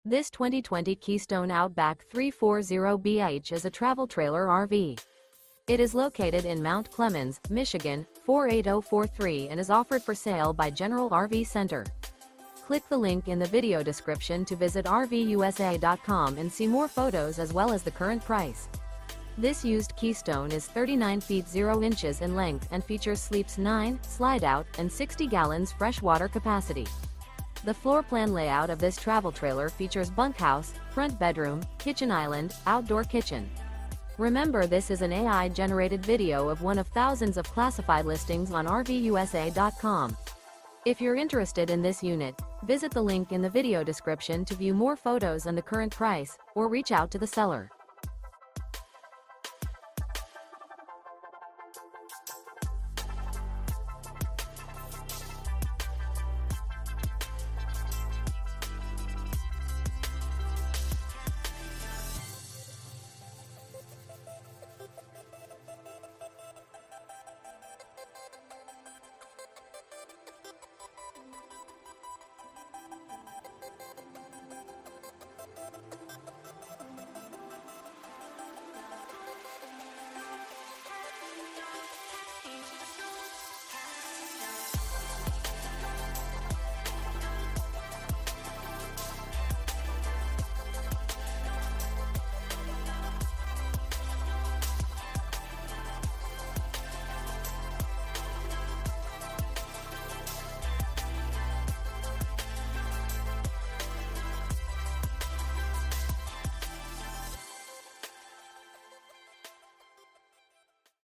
This 2020 Keystone Outback 340BH is a travel trailer RV. It is located in Mount Clemens, Michigan, 48043 and is offered for sale by General RV Center. Click the link in the video description to visit RVUSA.com and see more photos as well as the current price. This used Keystone is 39 feet 0 inches in length and features sleeps 9, Slideout, and 60 gallons freshwater capacity. The floor plan layout of this travel trailer features bunkhouse, front bedroom, kitchen island, outdoor kitchen. Remember, this is an AI-generated video of one of thousands of classified listings on RVUSA.com. If you're interested in this unit, visit the link in the video description to view more photos and the current price, or reach out to the seller.